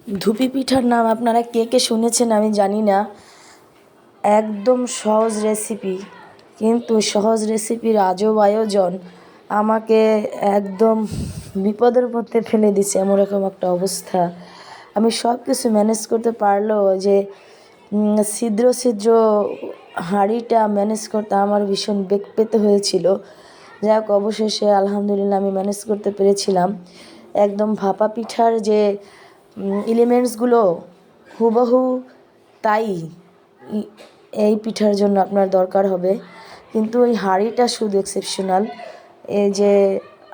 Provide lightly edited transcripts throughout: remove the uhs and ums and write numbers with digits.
ধুপি পিঠার নাম আপনারা কে কে শুনেছেন আমি জানি না। একদম সহজ রেসিপি, কিন্তু সহজ রেসিপির আজব আয়োজন আমাকে একদম বিপদের মধ্যে ফেলে দিছে। এমন রকম একটা অবস্থা, আমি সব কিছু ম্যানেজ করতে পারলেও যে ছিদ্র ছিদ্র হাঁড়িটা ম্যানেজ করতে আমার ভীষণ বেগ পেতে হয়েছিল। যাই হোক, অবশেষে আলহামদুলিল্লাহ আমি ম্যানেজ করতে পেরেছিলাম। একদম ভাপা পিঠার যে এলিমেন্টসগুলো হুবহু তাই এই পিঠার জন্য আপনার দরকার হবে, কিন্তু ওই হাঁড়িটা শুধু এক্সেপশনাল। এই যে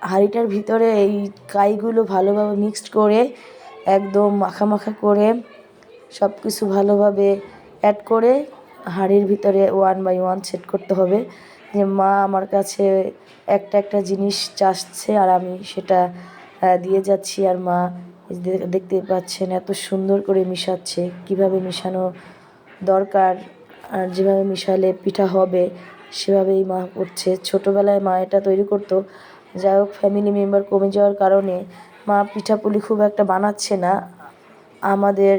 হাঁড়িটার ভিতরে এই কাইগুলো ভালোভাবে মিক্সড করে একদম মাখা মাখা করে সব কিছু ভালোভাবে অ্যাড করে হাঁড়ির ভিতরে 1 বাই 1 সেট করতে হবে। যে মা আমার কাছে একটা একটা জিনিস চাচ্ছে আর আমি সেটা দিয়ে যাচ্ছি, আর মা দেখতে পাচ্ছেন এত সুন্দর করে মিশাচ্ছে, কিভাবে মিশানো দরকার আর যেভাবে মিশালে পিঠা হবে সেভাবেই মা করছে। ছোটোবেলায় মা এটা তৈরি করতো। যাই হোক, ফ্যামিলি মেম্বার কমে যাওয়ার কারণে মা পিঠাপুলি খুব একটা বানাচ্ছে না। আমাদের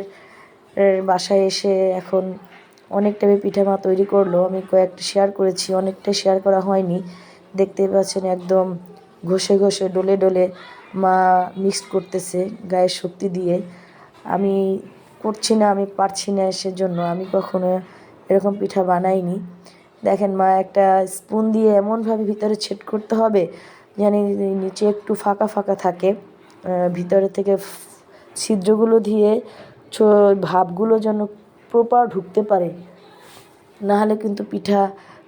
বাসায় এসে এখন অনেক টাইপের পিঠা মা তৈরি করলো। আমি কয়েকটা শেয়ার করেছি, অনেকটা শেয়ার করা হয়নি। দেখতেই পাচ্ছেন একদম ঘষে ঘষে ডলে ডলে মা মিক্সড করতেছে গায়ের শক্তি দিয়ে। আমি করছি না, আমি পারছি না, সেজন্য আমি কখনো এরকম পিঠা বানাইনি। দেখেন, মা একটা স্পুন দিয়ে এমনভাবে ভিতরে ছেদ করতে হবে যেন নিচে একটু ফাঁকা ফাঁকা থাকে, ভিতরে থেকে ছিদ্রগুলো দিয়ে ভাপগুলো যেন প্রপার ঢুকতে পারে, নাহলে কিন্তু পিঠা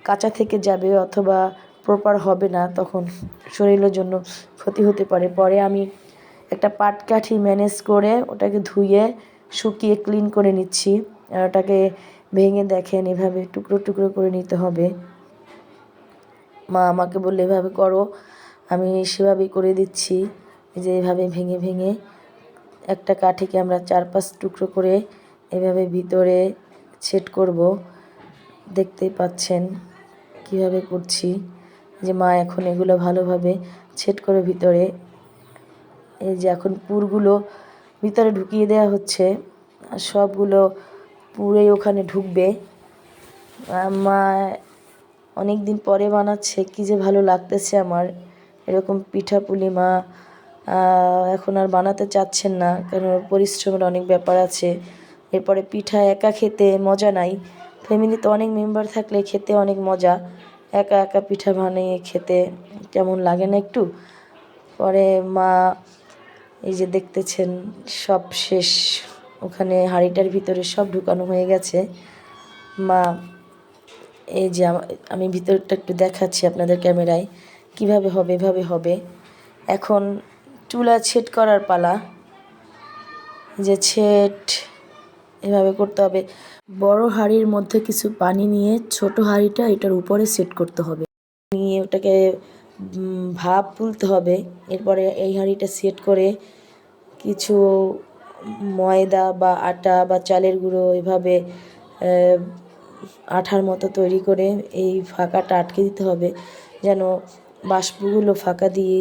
কাঁচা থেকে যাবে অথবা প্রপার হবে না, তখন শরীরের জন্য ক্ষতি হতে পারে। পরে আমি একটা পাটকাঠি ম্যানেজ করে ওটাকে ধুয়ে শুকিয়ে ক্লিন করে নিচ্ছি, আর ওটাকে ভেঙে দেখেন এভাবে টুকরো টুকরো করে নিতে হবে। মা আমাকে বললে এভাবে করো, আমি সেভাবেই করে দিচ্ছি। যে এভাবে ভেঙে ভেঙে একটা কাঠিকে আমরা 4-5 টুকরো করে এভাবে ভিতরে সেট করব। দেখতেই পাচ্ছেন কিভাবে করছি। যে মা এখন এগুলো ভালোভাবে সেট করে ভিতরে, এই যে এখন পুরগুলো ভিতরে ঢুকিয়ে দেওয়া হচ্ছে, সবগুলো পুরোই ওখানে ঢুকবে। মা অনেক দিন পরে বানাচ্ছে, কী যে ভালো লাগতেছে আমার। এরকম পিঠাপুলি মা এখন আর বানাতে চাচ্ছেন না, কারণ পরিশ্রমের অনেক ব্যাপার আছে। এরপরে পিঠা একা খেতে মজা নাই, ফ্যামিলিতে অনেক মেম্বার থাকলে খেতে অনেক মজা। একা একা পিঠা বানিয়ে খেতে কেমন লাগে না একটু। পরে মা এই যে দেখতেছেন সব শেষ, ওখানে হাঁড়িটার ভিতরে সব ঢুকানো হয়ে গেছে। মা এই যে আমি ভিতরটা একটু দেখাচ্ছি আপনাদের ক্যামেরায়, কিভাবে হবে এভাবে হবে। এখন চুলা ছেদ করার পালা, যে ছেদ এভাবে করতে হবে। বড় হাঁড়ির মধ্যে কিছু পানি নিয়ে ছোট হাঁড়িটা এটার উপরে সেট করতে হবে, নিয়ে ওটাকে ভাপ তুলতে হবে। এরপরে এই হাঁড়িটা সেট করে কিছু ময়দা বা আটা বা চালের গুঁড়ো এভাবে আঠার মতো তৈরি করে এই ফাঁকাটা আটকে দিতে হবে, যেন বাষ্পগুলো ফাঁকা দিয়ে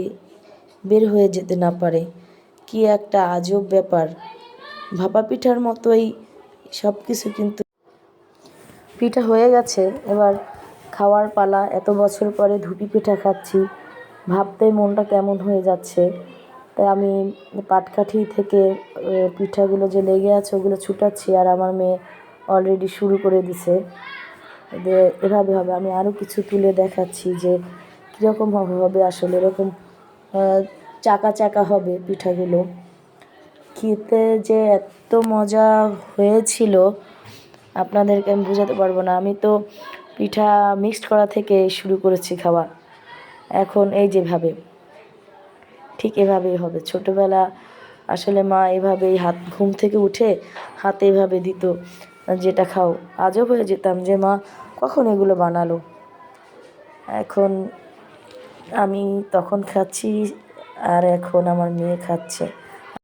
বের হয়ে যেতে না পারে। কি একটা আজব ব্যাপার, ভাপা পিঠার মতোই সব কিছু, কিন্তু পিঠা হয়ে গেছে। এবার খাওয়ার পালা। এত বছর পরে ধুপি পিঠা খাচ্ছি, ভাবতেই মনটা কেমন হয়ে যাচ্ছে। তাই আমি পাটকাঠি থেকে পিঠাগুলো যে লেগে আছে ওগুলো ছুটাচ্ছি, আর আমার মেয়ে অলরেডি শুরু করে দিছে। এভাবে হবে। আমি আরও কিছু তুলে দেখাচ্ছি যে কীরকম হবে আসলে। এরকম চাকা চাকা হবে পিঠাগুলো, খেতে যে এত মজা হয়েছিল আপনাদেরকে আমি বোঝাতে পারবো না। আমি তো পিঠা মিক্সড করা থেকে শুরু করেছি খাওয়া, এখন এই যেভাবে ঠিক এভাবেই হবে। ছোটোবেলা আসলে মা এভাবেই ঘুম থেকে উঠে হাতে এভাবে দিত, যেটা খাও। আজব হয়ে যেতাম যে মা কখন এগুলো বানালো। এখন আমি তখন খাচ্ছি আর এখন আমার মেয়ে খাচ্ছে।